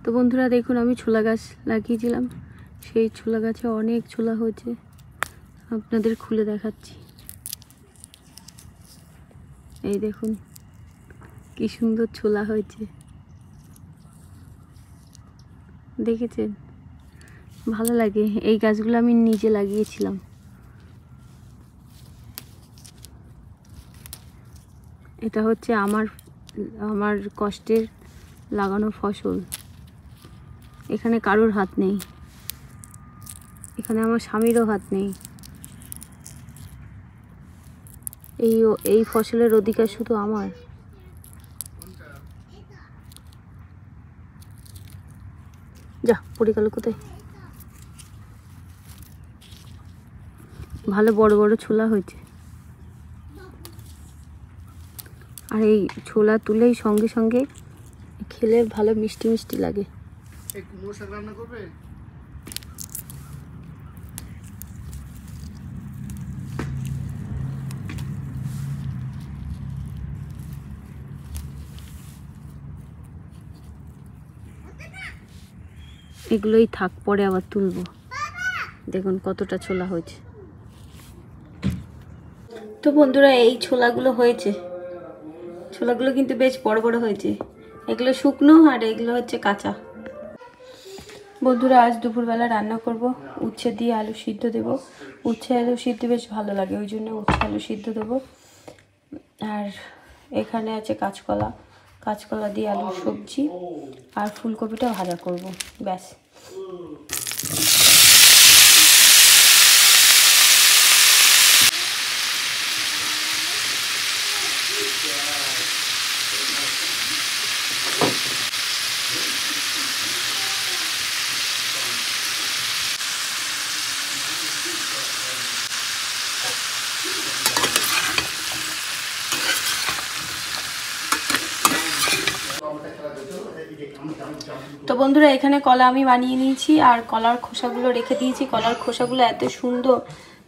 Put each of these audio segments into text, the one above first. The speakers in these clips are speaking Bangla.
তো বন্ধুরা দেখুন, আমি ছোলা গাছ লাগিয়েছিলাম, সেই ছোলা গাছে অনেক ছোলা হয়েছে। আপনাদের খুলে দেখাচ্ছি। এই দেখুন কি সুন্দর ছোলা হয়েছে, দেখেছেন? ভালো লাগে। এই গাছগুলো আমি নিজে লাগিয়েছিলাম। এটা হচ্ছে আমার কষ্টের লাগানো ফসল। এখানে কারোর হাত নেই, এখানে আমার স্বামীরও হাত নেই। এই ফসলের অধিকার শুধু আমার। যা পড়ে গেল কোথায়। ভালো বড় বড় ছোলা হয়েছে। আর এই ছোলা তুলেই সঙ্গে সঙ্গে খেলে ভালো মিষ্টি মিষ্টি লাগে। কুমড়ো শাক রান্না করবে? এগুলোই থাক, পরে আবার তুলবো। দেখুন কতটা ছোলা হয়েছে। তো বন্ধুরা, এই ছোলাগুলো হয়েছে। ছোলাগুলো কিন্তু বেশ বড় বড় হয়েছে। এগুলো শুকনো আর এগুলো হচ্ছে কাঁচা। বন্ধুরা, আজ দুপুরবেলা রান্না করব, উচ্ছে দিয়ে আলু সিদ্ধ দেব। উচ্ছে আলু সিদ্ধ বেশ ভালো লাগে, ওই জন্য উচ্ছে আলু সিদ্ধ দেবো। আর এখানে আছে কাঁচকলা, কাঁচকলা দিয়ে আলুর সবজি, আর ফুলকপিটা ভাজা করব, ব্যাস। তো বন্ধুরা, এখানে কলা আমি বানিয়ে নিয়েছি আর কলার খোসাগুলো রেখে দিয়েছি। কলার খোসাগুলো এত সুন্দর,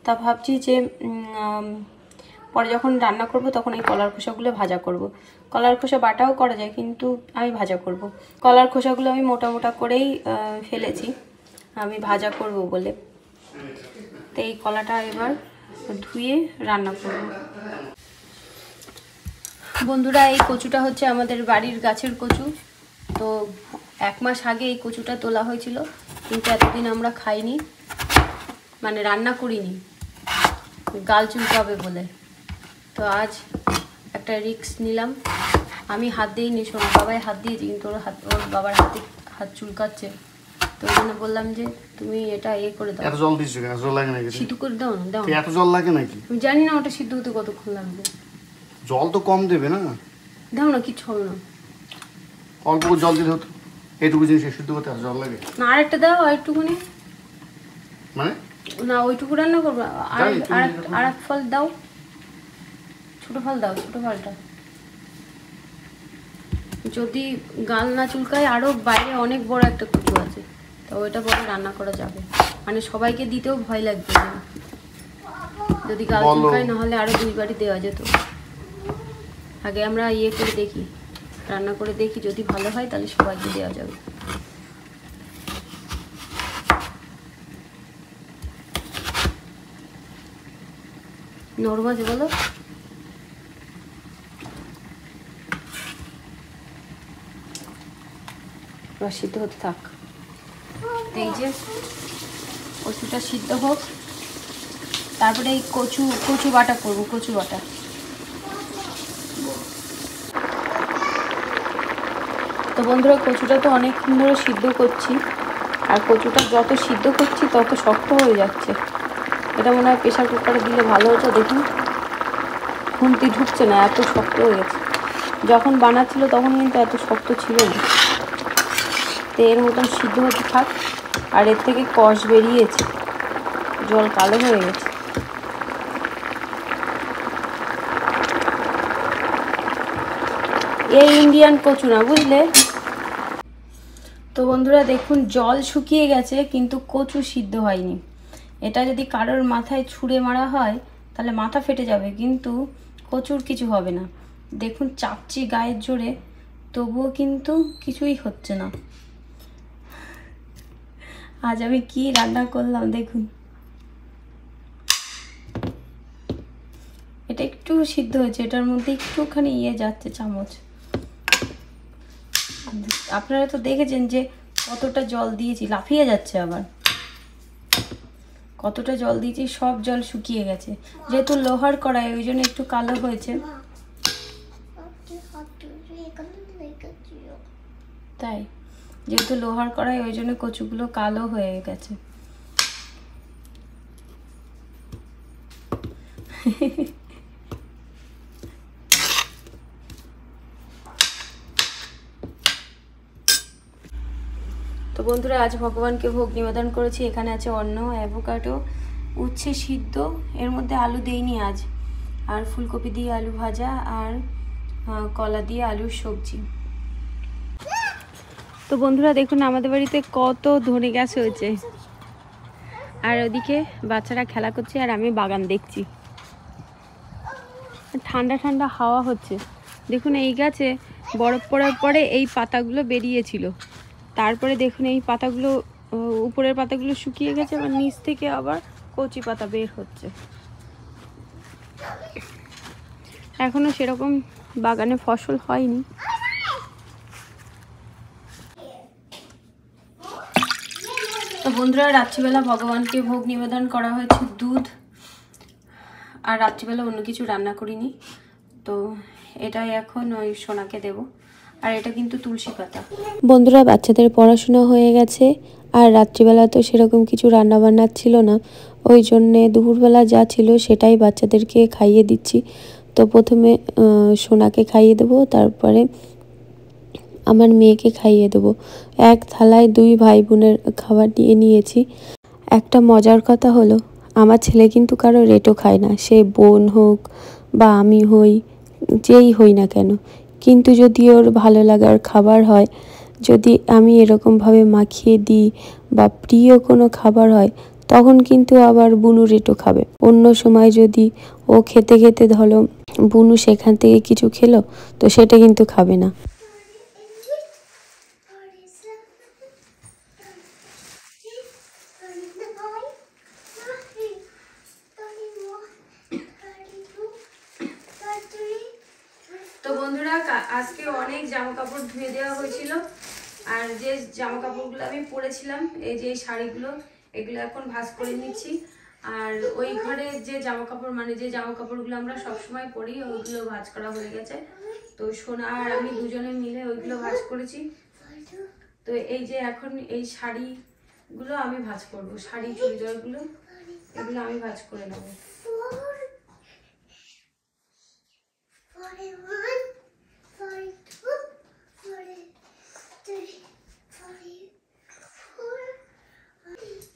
তা ভাবছি যে পরে যখন রান্না করব তখন এই কলার খোসাগুলো ভাজা করব। কলার খোসা বাটাও করা যায়, কিন্তু আমি ভাজা করব। কলার খোসাগুলো আমি মোটা মোটা করেই ফেলেছি, আমি ভাজা করব বলে। তো এই কলাটা এবার ধুয়ে রান্না করব। বন্ধুরা, এই কচুটা হচ্ছে আমাদের বাড়ির গাছের কচু। তো 1 মাস আগে এই কচুটা তোলা হয়েছিল, কিন্তু এতদিন আমরা খাইনি, মানে রান্না করিনি, গাল চুলকাবে বলে। তো আজ একটা রিস্ক নিলাম। আমি হাত দিইনি, শোন বাবাই হাত দিয়েছি, কিন্তু ওর বাবার হাত চুলকাচ্ছে। তো ওই জন্য বললাম যে তুমি এটা করে দাও। এত জল দিছো কেন? জল লাগে নাকি? সিদ্ধ করে দাও না, দাও। এত জল লাগে নাকি? আমি জানি না ওটা সিদ্ধ হতে কতক্ষণ লাগবে। জল তো কম দেবে না? দাও না, কিচ্ছু হবে না। অল্প জল দিলে হতো। এইটুকু জিনিস সিদ্ধ করতে এত জল লাগে? না, আরেকটা দাও, আরেকটুকুনি। মানে না, ওইটুকু রান্না করবো। আর এক ফল দাও, ছোট ফল দাও, ছোট ফলটা। যদি গাল না চুলকায়, আরো বাইরে অনেক বড় একটা কচু আছে, তো ওইটা পরে রান্না করা যাবে। মানে সবাইকে দিতেও ভয় লাগবে যদি গাল চুলকায়, নাহলে আরো 2 বাটি দেওয়া যেত। আগে আমরা করে দেখি, রান্না করে দেখি, যদি ভালো হয় তাহলে সবাইকে দেওয়া যাবে। নরম আছে বলো? সিদ্ধ হতে থাক। এই যে কচুটা সিদ্ধ হোক, তারপরে এই কচু বাটা করবো, কচু বাটা। তো বন্ধুরা, কচুটা তো অনেকক্ষণ ধরে সিদ্ধ করছি, আর কচুটা যত সিদ্ধ করছি তত শক্ত হয়ে যাচ্ছে। এটা মনে হয় প্রেশার কুকারে দিলে ভালো হতো। দেখুন, খুন্তি ঢুকছে না, এত শক্ত হয়ে গেছে। যখন বানাচ্ছিল তখন কিন্তু এত শক্ত ছিল না। তো এর মতন সিদ্ধ হতে থাক। আর এর থেকে কষ বেরিয়েছে, জল কালো হয়ে গেছে। এই ইন্ডিয়ান কচু না, বুঝলে? তো বন্ধুরা দেখুন, জল শুকিয়ে গেছে, কিন্তু কচু সিদ্ধ হয়নি। এটা যদি কারোর মাথায় ছুঁড়ে মারা হয় তাহলে মাথা ফেটে যাবে, কিন্তু কচুর কিছু হবে না। দেখুন চাপছি গায়ের জোরে, তবুও কিন্তু কিছুই হচ্ছে না। আজ আমি কি রান্না করলাম দেখুন। এটা একটু সিদ্ধ হয়েছে, এটার মধ্যে একটুখানি যাচ্ছে চামচ। আপনারা তো দেখেছেন যে কতটা জল দিয়েছি, লাফিয়ে যাচ্ছে আবার। কতটা জল দিয়েছি, সব জল শুকিয়ে গেছে। যেহেতু লোহার কড়াই ওই জন্য একটু কালো হয়েছে। তাই যেহেতু লোহার কড়াই ওই জন্য কচুগুলো কালো হয়ে গেছে। তো বন্ধুরা আজ ভগবানকে ভোগ নিবেদন করেছি। এখানে আছে অন্ন, অ্যাভোকাডো, উচ্ছে সিদ্ধ, এর মধ্যে আলু দেইনি আজ, আর ফুলকপি দিয়ে আলু ভাজা, আর কলা দিয়ে আলুর সবজি। তো বন্ধুরা দেখুন আমাদের বাড়িতে কত ধনে গাছ হয়েছে, আর ওদিকে বাচ্চারা খেলা করছে আর আমি বাগান দেখছি। ঠান্ডা ঠান্ডা হাওয়া হচ্ছে। দেখুন এই গাছে বরফ পড়ার পরে এই পাতাগুলো বেরিয়েছিল, তারপরে দেখুন এই পাতাগুলো, উপরের পাতাগুলো শুকিয়ে গেছে, আবার নিচ থেকে আবার কচি পাতা বের হচ্ছে। এখনো সেরকম বাগানে ফসল হয়নি। তো বন্ধুরা রাত্রিবেলা ভগবানকে ভোগ নিবেদন করা হয়েছে দুধ, আর রাত্রিবেলা অন্য কিছু রান্না করিনি। তো এটাই এখন ওই সোনাকে দেব। আর এটা কিন্তু তুলসী পাতা। বন্ধুরা বাচ্চাদের পড়াশোনা হয়ে গেছে, আর রাত্রিবেলা তো সেরকম কিছু রান্নাবান্না ছিল না, ওই জন্যে দুপুরবেলা যা ছিল সেটাই বাচ্চাদেরকে খাইয়ে দিচ্ছি। তো প্রথমে সোনাকে খাইয়ে দেবো, তারপরে আমার মেয়েকে খাইয়ে দেবো। এক থালায় দুই ভাই বোনের খাবার নিয়ে নিয়েছি। একটা মজার কথা হলো, আমার ছেলে কিন্তু কারো রেটো খায় না, সে বোন হোক বা আমি হই, যেই হই না কেন। কিন্তু যদি ওর ভালো লাগার খাবার হয়, যদি আমি এরকমভাবে মাখিয়ে দিই বা প্রিয় কোনো খাবার হয়, তখন কিন্তু আবার বুনু রেটো খাবে। অন্য সময় যদি ও খেতে খেতে ধরো বুনু সেখান থেকে কিছু খেলো, তো সেটা কিন্তু খাবে না। তো বন্ধুরা আজকে অনেক জামা কাপড় ধুয়ে দেওয়া হয়েছিল, আর যে জামা কাপড়গুলো আমি পরেছিলাম, এই যে শাড়িগুলো, এগুলো এখন ভাঁজ করে নিচ্ছি। আর ওই ঘরে যে জামা কাপড়, মানে যে জামা কাপড়গুলো আমরা সবসময় পরি, ওইগুলো ভাঁজ করা হয়ে গেছে। তো সোনা আর আমি দুজনে মিলে ওইগুলো ভাঁজ করেছি। তো এই যে এখন এই শাড়িগুলো আমি ভাঁজ করবো, শাড়ি চুড়িদারগুলো এগুলো আমি ভাঁজ করে নেবো।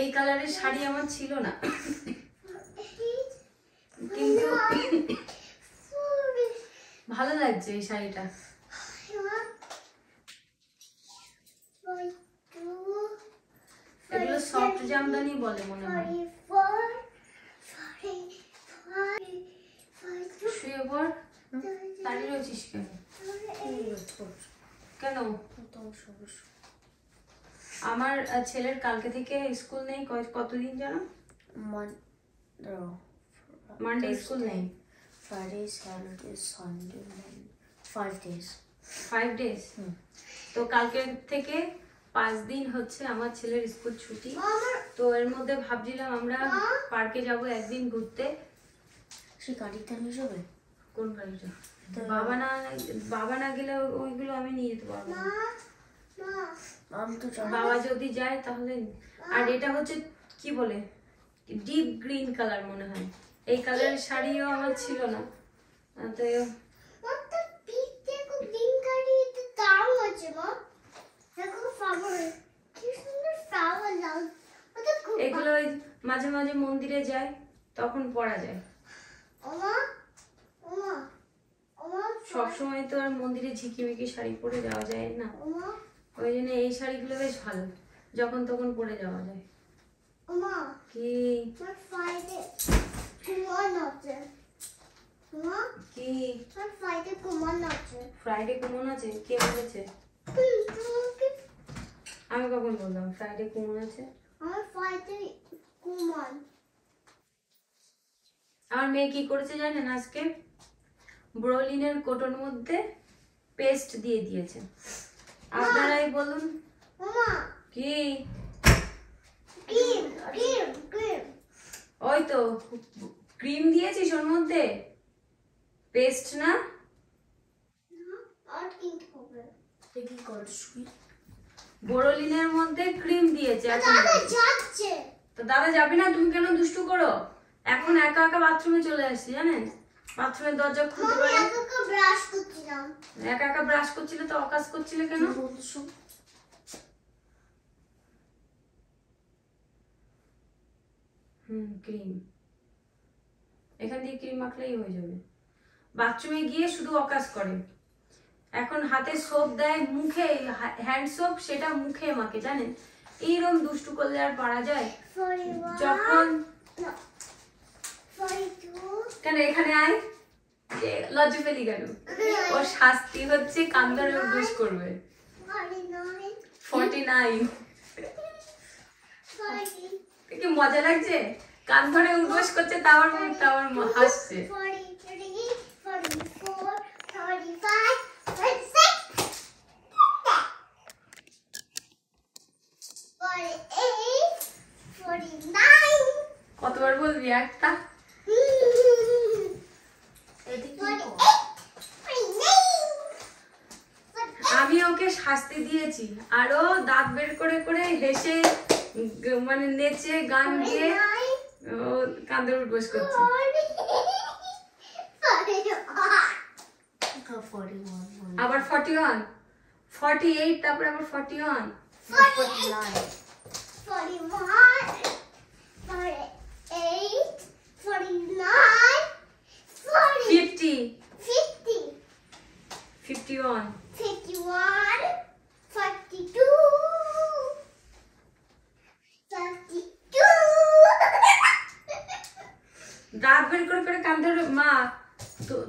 এই কালারের শাড়ি আমার ছিল না, কিন্তু ভালো লাগছে এই শাড়িটা। এগুলো সফট জামদানি বলে মনে হয়। শুয়ে পড়, দাঁড়িয়ে রয়েছিস কেন? কেন? আমার ছেলের কালকে থেকে স্কুল নেই, কতদিন জানো? মানডে স্কুল নেই, Friday, Saturday, Sunday, Monday, 5 days. 5 days। তো কালকে থেকে 5 দিন হচ্ছে আমার ছেলের স্কুল ছুটি। তো এর মধ্যে ভাবছিলাম আমরা পার্কে যাব একদিন ঘুরতে। সে গাড়িতে নিয়ে যাবে? কোন গাড়িটা? বাবা না গেলে ওইগুলো আমি নিয়ে যেতে পারবো না। আমি তো বাবা যদি যায় তাহলে। আর এটা হচ্ছে কি বলে, ডিপ গ্রিন কালার মনে হয়। এই কালারের শাড়িও আমার ছিল না, তো এগুলো মাঝে মাঝে মন্দিরে যায় তখন পরা যায়। সবসময় তো আর মন্দিরে ঝিকিমিকি শাড়ি পরে যাওয়া যায় না, ওই জন্য এই শাড়িগুলো বেশ ভালো, যখন তখন পরে যাওয়া যায়। কি কি ফ্রাইডে কেমন আছে? কে বলেছে? আমি কখন বললাম ফ্রাইডে কেমন আছে? আমার মেয়ে কি করেছে জানেন আজকে? ব্রোলিনের কোটোর মধ্যে পেস্ট দিয়ে দিয়েছে। আপনারাই বলুন। কি? ওই তো ক্রিম দিয়েছিস ওর মধ্যে, পেস্ট না? ব্রোলিনের মধ্যে ক্রিম দিয়েছে। এখন তো দাদা যাবে না, তুমি কেন দুষ্টু করো? এখন একা একা বাথরুমে চলে আসছি জানেন, বাথরুমের দরজা খুলতে পারে। একা একা ব্রাশ করছিলে তো অকাজ করছিলে কেন? ক্রিম এখান দিয়ে ক্রিম মাখলেই হয়ে যাবে। বাথরুমে গিয়ে শুধু অকাজ করে। এখন হাতে সোপ দেয়, মুখে হ্যান্ড সোপ, সেটা মুখে মাখে জানেন। এইরকম দুষ্টু করলে আর পারা যায়? যখন কেন এখানে আয়, লজ্জা পেলি কেন? ওর শাস্তি হচ্ছে কান ধরে উঠবোস করবে। 49 কি মজা লাগছে? কান ধরে উঠবোস করছে, তাওয়ার হাসছে। কতবার বলবি একটা? আমি ওকে শাস্তি দিয়েছি, আরো দাঁত বের করে করে হেসে মানে নেচে গান গিয়ে ও কাঁদে উঠবোস করছে। আবার 41, 48, তারপর আবার 41, 49, 41, 48, 49, 50, 50, 51, 51, 42, 42. দাঁত বের করে করে কাঁদে। মা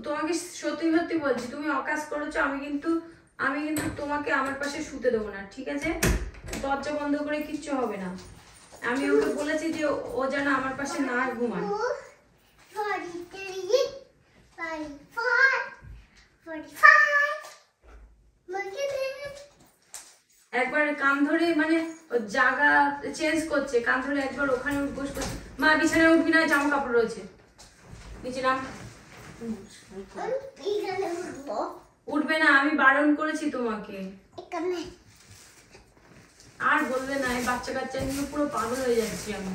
তোমাকে সত্যি সত্যি বলছি, তুমি অকাজ করেছো। আমি কিন্তু তোমাকে আমার পাশে শুতে দেবো না, ঠিক আছে? দরজা বন্ধ করে কিচ্ছু হবে না। আমি ওকে বলেছি যে ও যেন আমার পাশে না ঘুমায়। 43, 44, 45. একবার কান ধরে মানে ও জায়গা চেঞ্জ করছে, কান ধরে একবার ওখানে বস করছে। মা বিছানায় উঠবি না, জামা কাপড় রয়েছে নিচে নাম। উঠবে না, আমি বারণ করেছি তোমাকে। আর বলবে না, এই বাচ্চা কাচ্চা নিয়ে পুরো পাগল হয়ে যাচ্ছি আমি।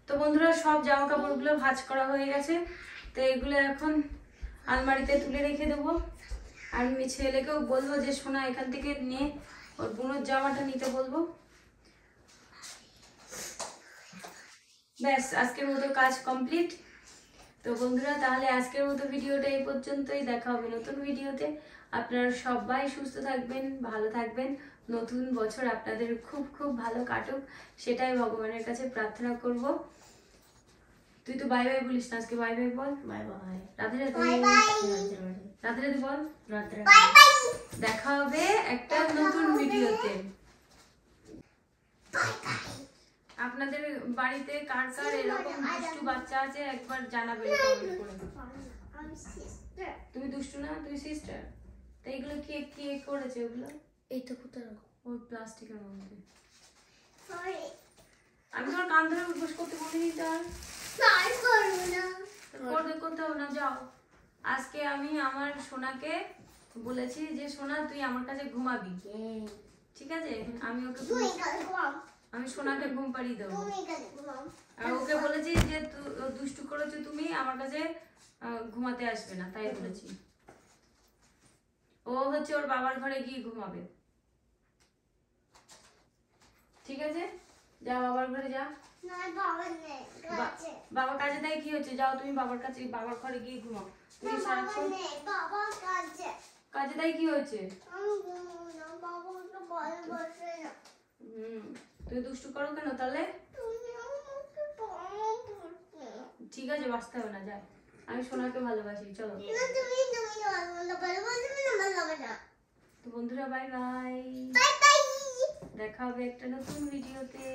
তো বন্ধুরা, সব জামা কাপড়গুলো ভাঁজ করা হয়ে গেছে। তো এগুলো এখন আলমারিতে তুলে রেখে দেবো। আর আমি ছেলেকেও বলবো যে সোনা এখান থেকে নিয়ে ওর বোনের জামাটা নিতে বলবো। ব্যাস, আজকের মতো কাজ কমপ্লিট। তো বন্ধুরা, তাহলে আজকের মতো ভিডিওটা এই পর্যন্তই। দেখা হবে নতুন ভিডিওতে। আপনারা সবাই সুস্থ থাকবেন, ভালো থাকবেন। নতুন বছর আপনাদের খুব খুব ভালো কাটুক, সেটাই ভগবানের কাছে প্রার্থনা করব। তুই তো বাই বাই বলিস না, আজকে বাই বাই বল। Bye bye. রাধে রাধে। রাধে রাধে বল। Bye bye. দেখা হবে একটা নতুন ভিডিওতে। আপনাদের বাড়িতে কার কার এরকম দুষ্টু বাচ্চা আছে একবার জানাবেন কমেন্ট করে। তুমি দুষ্টু না, তুমি সিস্টার। তো এগুলো কি করেছে? ওগুলো এই তো কোথাও ওই প্লাস্টিকের মধ্যে। আমি তোমার কান ধরে উঠবোস করতে বলিনি। তার করতে হবে না, যাও। আজকে আমি আমার সোনাকে বলেছি যে সোনা তুই আমার কাছে ঘুমাবি, ঠিক আছে? আমি ওকে আমি সোনাকে ঘুম পাড়িয়ে দেবো। আর ওকে বলেছি যে দুষ্টু করেছো তুমি, আমার কাছে ঘুমাতে আসবে না, তাই বলেছি। ও হচ্ছে ওর বাবার ঘরে গিয়ে ঘুমাবে, ঠিক আছে? যা বাবার ঘরে যা। বাবা কাজে দেয় কি হচ্ছে, যাও তুমি বাবার কাছে, বাবার ঘরে গিয়ে ঘুমাও। তুমি সারাক্ষণ কাজে দেয় কি হয়েছে? তুমি দুষ্টু করো কেন তাহলে? ঠিক আছে, বাঁচতে হবে না, যাই। আমি সোনাকে ভালোবাসি, চলো। তো বন্ধুরা, বাই বাই। দেখা হবে একটা নতুন ভিডিওতে।